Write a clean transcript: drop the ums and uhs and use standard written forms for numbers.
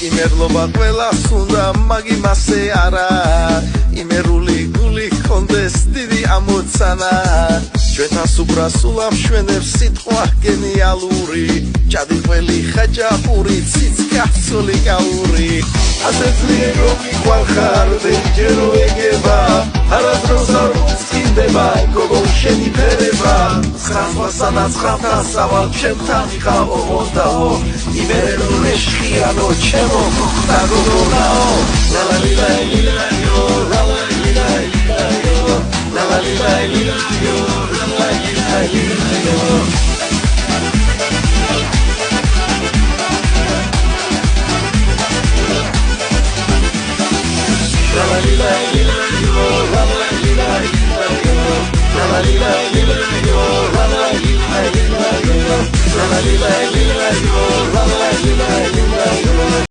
იმერლობა ყველას უნდა მაგი მასე არა იმერული გული კონდეს დიდი ამოცანა ჩვენთან უბრასულ ამშვენებს სიტყვა გენიალური ჭადი ყველი ხაჭაპური ციცკაცული გაური ასეთლი რომ იყვალხარ ვერჯერო ეგება არასდროს არ უწყინდება გოგო შენი ფერება ცხრასვასანაც ხამთან სავალ ჩემთან იყავო ოდაო იმერელო მეშხიანო ჩემო და გოგონაო ლალალილაილაიო ლალალილაილაიო ლალალილაილაიო ლალალილაილაიო La la la la la la la la la la la la la la la